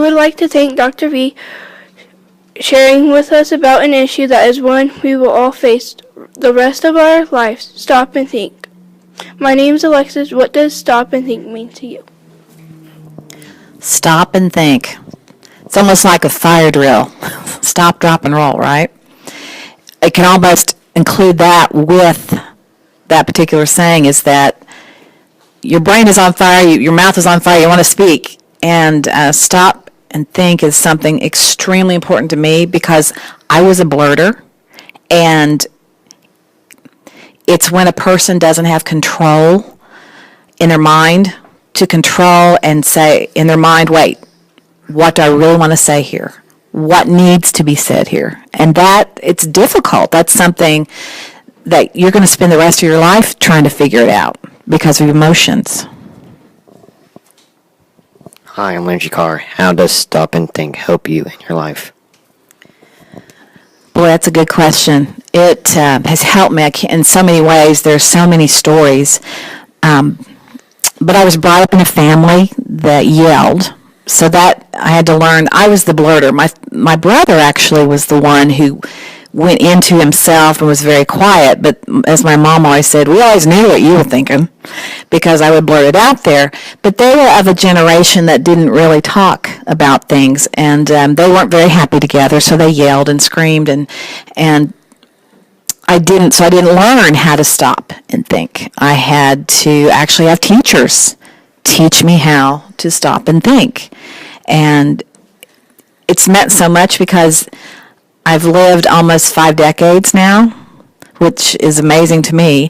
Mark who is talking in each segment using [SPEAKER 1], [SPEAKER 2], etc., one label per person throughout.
[SPEAKER 1] would like to thank Dr. V sharing with us about an issue that is one we will all face the rest of our lives. Stop and think. My name is Alexis. What does stop and think mean to you?
[SPEAKER 2] Stop and think. It's almost like a fire drill. Stop, drop, and roll, right? It can almost include that with that particular saying, is that your brain is on fire, your mouth is on fire, you want to speak. And stop and think is something extremely important to me because I was a blurter, and it's when a person doesn't have control in their mind to control and say in their mind, wait, what do I really want to say here? What needs to be said here? And that, it's difficult. That's something that you're going to spend the rest of your life trying to figure it out because of emotions.
[SPEAKER 3] Hi, I'm Lindsay Carr. How does stop and think help you in your life?
[SPEAKER 2] Boy, that's a good question. It has helped me in so many ways. There's so many stories. But I was brought up in a family that yelled, so that I had to learn. I was the blurter. My brother actually was the one who went into himself and was very quiet, but as my mom always said, we always knew what you were thinking because I would blurt it out there. But they were of a generation that didn't really talk about things, and they weren't very happy together, so they yelled and screamed, and I didn't learn how to stop and think. I had to actually have teachers teach me how to stop and think. And it's meant so much because I've lived almost 5 decades now, which is amazing to me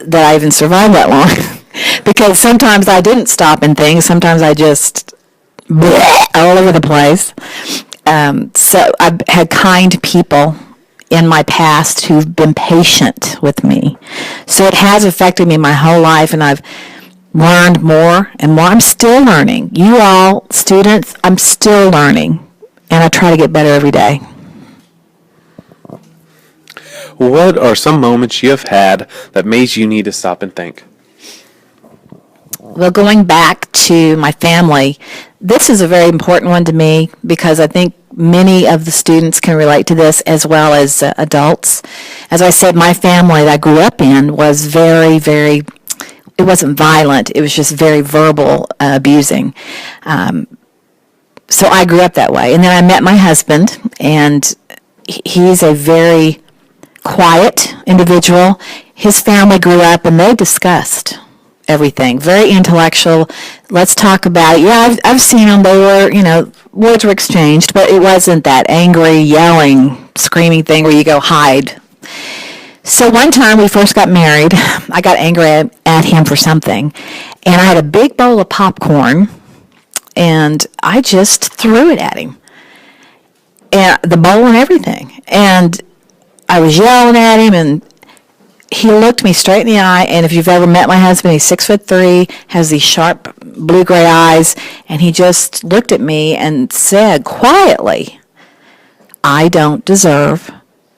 [SPEAKER 2] that I even survived that long. Because sometimes I didn't stop and think. Sometimes I just all over the place. So I've had kind people in my past who've been patient with me. So it has affected me my whole life, and I've learned more and more. I'm still learning. You all, students, I'm still learning, and I try to get better every day.
[SPEAKER 4] What are some moments you have had that made you need to stop and think?
[SPEAKER 2] Well, going back to my family, this is a very important one to me because I think many of the students can relate to this as well as adults. As I said, my family that I grew up in was very, very, it wasn't violent, it was just very verbal abusing. So I grew up that way. And then I met my husband, and he's a very quiet individual. His family grew up and they discussed everything. Very intellectual. Let's talk about it. Yeah, I've seen them. They were, words were exchanged, but it wasn't that angry, yelling, screaming thing where you go hide. So one time we first got married, I got angry at him for something, and I had a big bowl of popcorn, and I just threw it at him, and the bowl and everything. And I was yelling at him, and he looked me straight in the eye, and if you've ever met my husband, he's 6'3", has these sharp blue-gray eyes, and he just looked at me and said quietly, I don't deserve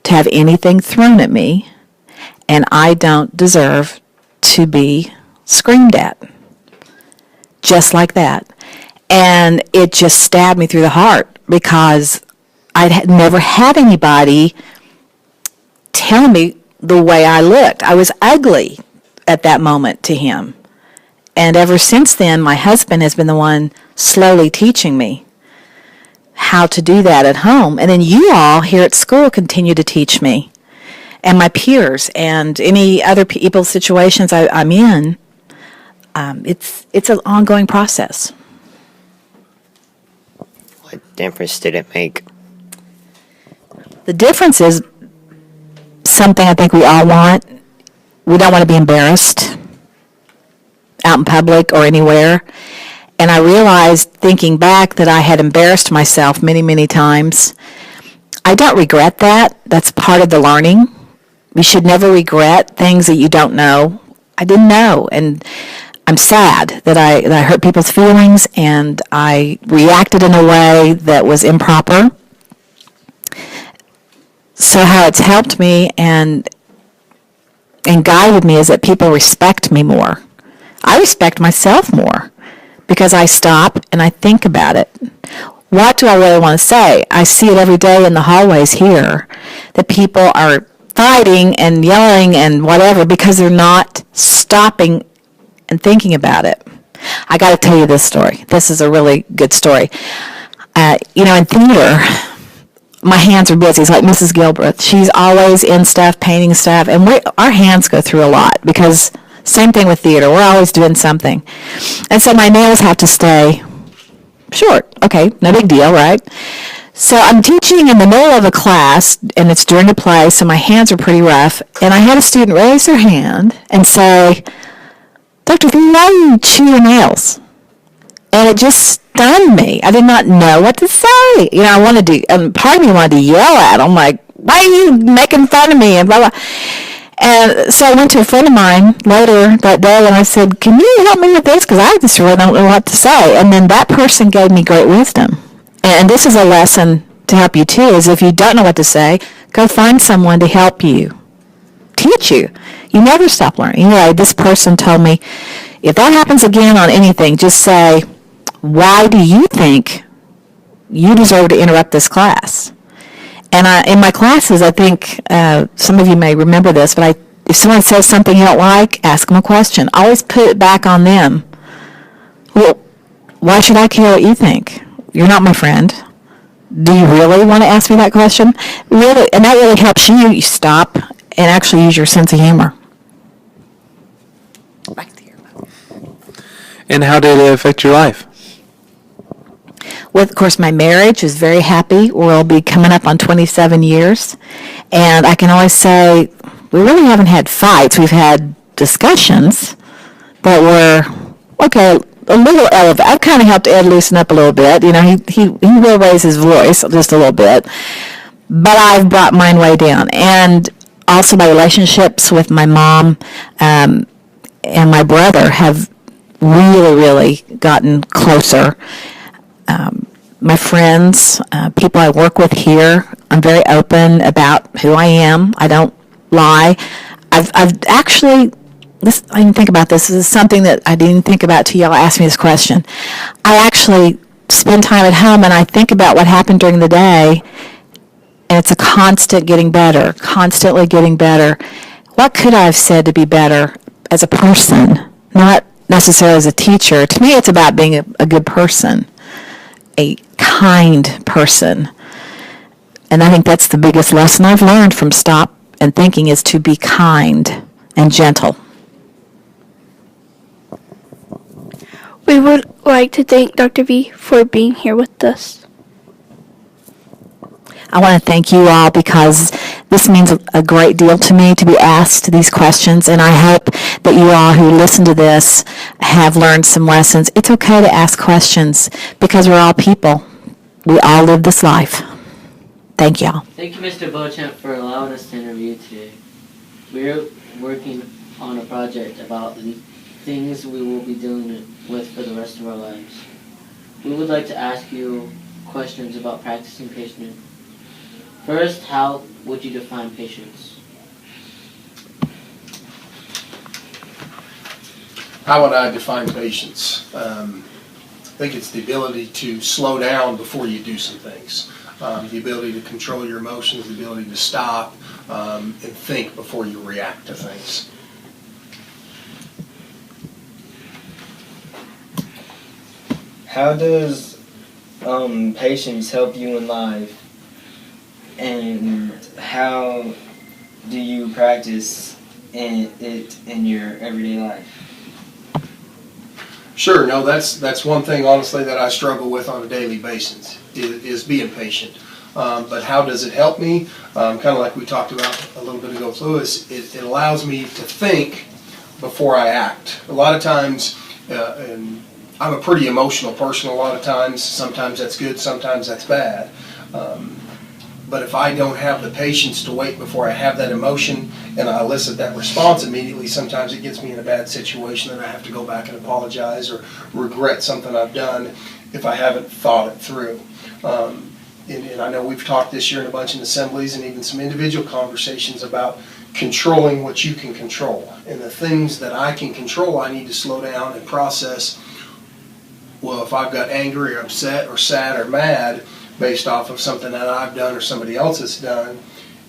[SPEAKER 2] to have anything thrown at me, and I don't deserve to be screamed at. Just like that. And it just stabbed me through the heart because I'd never had anybody tell me the way I looked. I was ugly at that moment to him. And ever since then, my husband has been the one slowly teaching me how to do that at home. And then you all here at school continue to teach me, and my peers, and any other people's situations I'm in. It's an ongoing process.
[SPEAKER 3] What difference did it make?
[SPEAKER 2] The difference is something I think we all want. We don't want to be embarrassed out in public or anywhere. And I realized, thinking back, that I had embarrassed myself many, many times. I don't regret that. That's part of the learning. You should never regret things that you don't know. I didn't know, and I'm sad that I hurt people's feelings, and I reacted in a way that was improper. So how it's helped me and guided me is that people respect me more. I respect myself more because I stop and I think about it. what do I really want to say? I see it every day in the hallways here that people are fighting and yelling and whatever because they're not stopping and thinking about it. I got to tell you this story. This is a really good story. In theater, my hands are busy. It's like Mrs. Gilbreth. She's always in stuff, painting stuff, and our hands go through a lot because same thing with theater. We're always doing something. And so my nails have to stay short. Okay, no big deal, right? So I'm teaching in the middle of a class, and it's during a play, so my hands are pretty rough. And I had a student raise their hand and say, Dr. V, why do you chew your nails? And it just stunned me. I did not know what to say. I wanted to, and part of me wanted to yell at him, like, why are you making fun of me? And blah, blah. And so I went to a friend of mine later that day, and I said, can you help me with this? Because I just really don't know what to say. And then that person gave me great wisdom. And this is a lesson to help you, too, is if you don't know what to say, go find someone to help you, teach you. You never stop learning. Anyway, this person told me, if that happens again on anything, just say, why do you think you deserve to interrupt this class? And in my classes, I think some of you may remember this, but if someone says something you don't like, ask them a question. Always put it back on them. Well, why should I care what you think? You're not my friend. Do you really want to ask me that question? Really, and that really helps you stop and actually use your sense of humor. Back to you.
[SPEAKER 4] And how did it affect your life?
[SPEAKER 2] Well, of course, my marriage is very happy. We'll be coming up on 27 years. And I can always say we really haven't had fights. We've had discussions that were, okay, a little elevated. I've kind of helped Ed loosen up a little bit. He will raise his voice just a little bit. But I've brought mine way down. And also my relationships with my mom and my brother have really, really gotten closer. My friends, people I work with here, I'm very open about who I am. I don't lie. I've actually, I didn't think about this. This is something that I didn't think about till y'all asked me this question. I actually spend time at home and I think about what happened during the day, and it's a constant getting better, constantly getting better. What could I have said to be better as a person, not necessarily as a teacher? To me, it's about being a good person, a kind person. And I think that's the biggest lesson I've learned from stop and thinking is to be kind and gentle.
[SPEAKER 1] We would like to thank Dr. V for being here with us.
[SPEAKER 2] I want to thank you all because this means a great deal to me to be asked these questions, and I hope that you all who listen to this have learned some lessons. It's okay to ask questions because we're all people. We all live this life. Thank y'all.
[SPEAKER 5] Thank you, Mr. Beauchamp, for allowing us to interview today. We're working on a project about the things we will be dealing with for the rest of our lives. We would like to ask you questions about practicing patience. First, how would you define patience?
[SPEAKER 6] How would I define patience? I think it's the ability to slow down before you do some things. The ability to control your emotions, the ability to stop and think before you react to things.
[SPEAKER 7] How does patience help you in life? And how do you practice it in your everyday life?
[SPEAKER 6] Sure, no, that's one thing, honestly, that I struggle with on a daily basis, is being patient. But how does it help me? Kind of like we talked about a little bit ago with Lewis, it allows me to think before I act. A lot of times, and I'm a pretty emotional person a lot of times. Sometimes that's good, sometimes that's bad. But if I don't have the patience to wait before I have that emotion and I elicit that response immediately, sometimes it gets me in a bad situation and I have to go back and apologize or regret something I've done if I haven't thought it through. And I know we've talked this year in a bunch of assemblies and even some individual conversations about controlling what you can control. And the things that I can control, I need to slow down and process well, if I've got angry or upset or sad or mad based off of something that I've done or somebody else has done,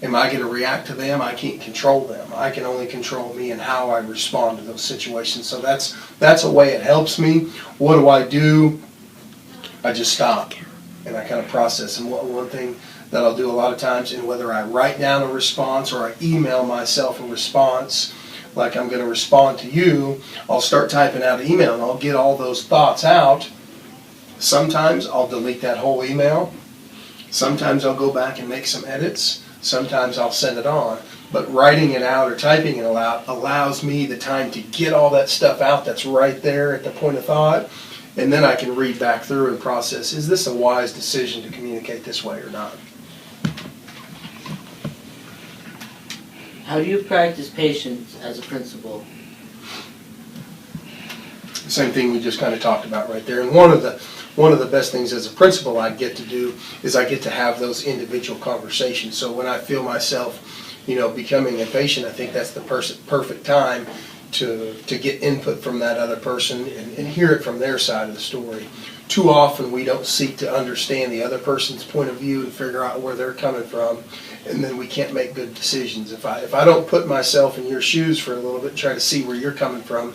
[SPEAKER 6] am I going to react to them? I can't control them. I can only control me and how I respond to those situations. So that's a way it helps me. What do? I just stop and I kind of process. And one thing that I'll do a lot of times, and whether I write down a response or I email myself a response, like I'm going to respond to you, I'll start typing out an email and I'll get all those thoughts out. Sometimes I'll delete that whole email. Sometimes I'll go back and make some edits. Sometimes I'll send it on. But writing it out or typing it out allows me the time to get all that stuff out that's right there at the point of thought. And then I can read back through and process, is this a wise decision to communicate this way or not?
[SPEAKER 5] How do you practice patience as a principal?
[SPEAKER 6] Same thing we just kind of talked about right there. And one of the best things as a principal I get to do is I get to have those individual conversations. So when I feel myself, becoming impatient, I think that's the perfect time to get input from that other person and hear it from their side of the story. Too often we don't seek to understand the other person's point of view and figure out where they're coming from, and then we can't make good decisions. If I don't put myself in your shoes for a little bit, try to see where you're coming from,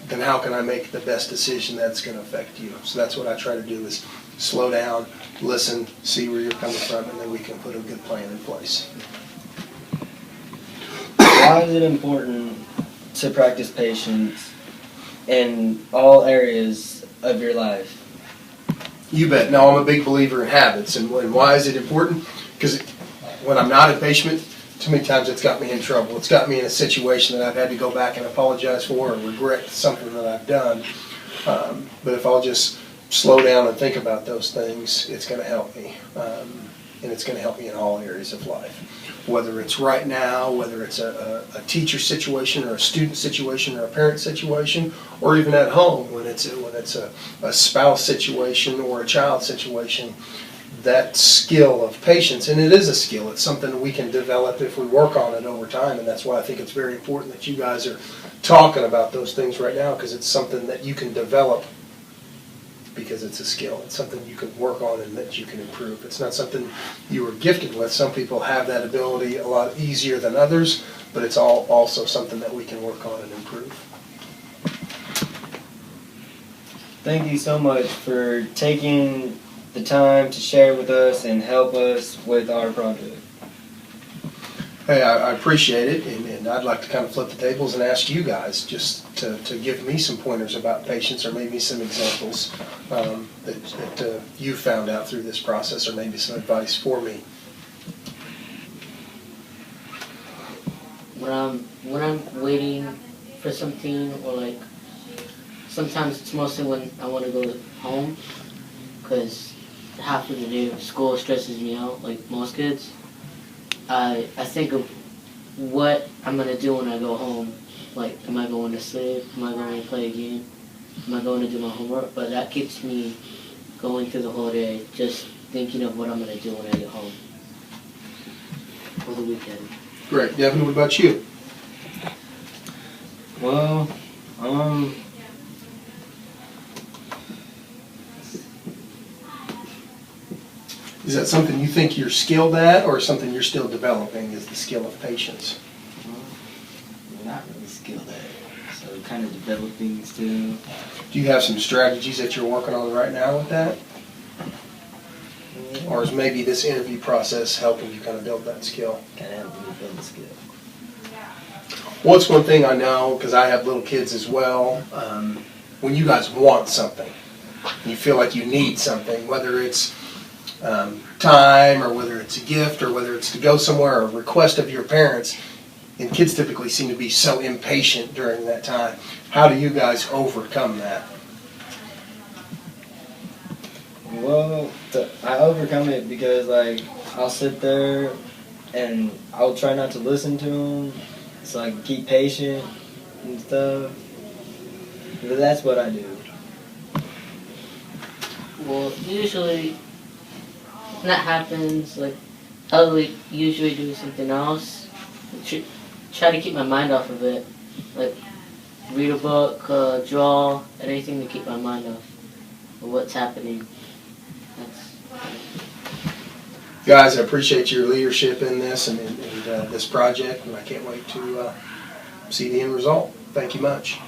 [SPEAKER 6] then how can I make the best decision that's going to affect you? So that's what I try to do, is slow down, listen, see where you're coming from, and then we can put a good plan in place.
[SPEAKER 7] Why is it important to practice patience in all areas of your life?
[SPEAKER 6] You bet. Now, I'm a big believer in habits. And why is it important? Because when I'm not impatient, too many times it's got me in trouble. It's got me in a situation that I've had to go back and apologize for or regret something that I've done. But if I'll just slow down and think about those things, it's going to help me. And it's going to help me in all areas of life. Whether it's right now, whether it's a teacher situation or a student situation or a parent situation, or even at home when it's a spouse situation or a child situation, that skill of patience, and it is a skill, it's something we can develop if we work on it over time, and that's why I think it's very important that you guys are talking about those things right now, because it's something that you can develop, because it's a skill. It's something you can work on and that you can improve. It's not something you were gifted with. Some people have that ability a lot easier than others, but it's also something that we can work on and improve.
[SPEAKER 7] Thank you so much for taking the time to share with us and help us with our project.
[SPEAKER 6] Hey, I appreciate it, and I'd like to kind of flip the tables and ask you guys just to give me some pointers about patience, or maybe some examples that you found out through this process, or maybe some advice for me.
[SPEAKER 5] When I'm waiting for something, or like sometimes it's mostly when I want to go home, because half of the day of school stresses me out, like most kids. I think of what I'm going to do when I go home. Like, am I going to sleep? Am I going to play a game? Am I going to do my homework? But that keeps me going through the whole day, just thinking of what I'm going to do when I get home for the weekend.
[SPEAKER 6] Great. Devin, what about you?
[SPEAKER 7] Well,
[SPEAKER 6] Is that something you think you're skilled at, or something you're still developing, is the skill of patience?
[SPEAKER 7] not really skilled at it, so kind of developing still.
[SPEAKER 6] Do you have some strategies that you're working on right now with that? Or is maybe this interview process helping you kind of build that skill?
[SPEAKER 7] Kind of helping me build the skill.
[SPEAKER 6] What's one thing I know, because I have little kids as well, when you guys want something, you feel like you need something, whether it's time, or whether it's a gift, or whether it's to go somewhere, or a request of your parents, and kids typically seem to be so impatient during that time. How do you guys overcome that?
[SPEAKER 7] Well, I overcome it because, like, I'll sit there and I'll try not to listen to them, so I can keep patient and stuff. But that's what I do.
[SPEAKER 5] Well, usually when that happens, like, I'll usually do something else. Try to keep my mind off of it. Like, read a book, draw, anything to keep my mind off. what's happening. That's,
[SPEAKER 6] Guys, I appreciate your leadership in this and this project, and I can't wait to see the end result. Thank you much.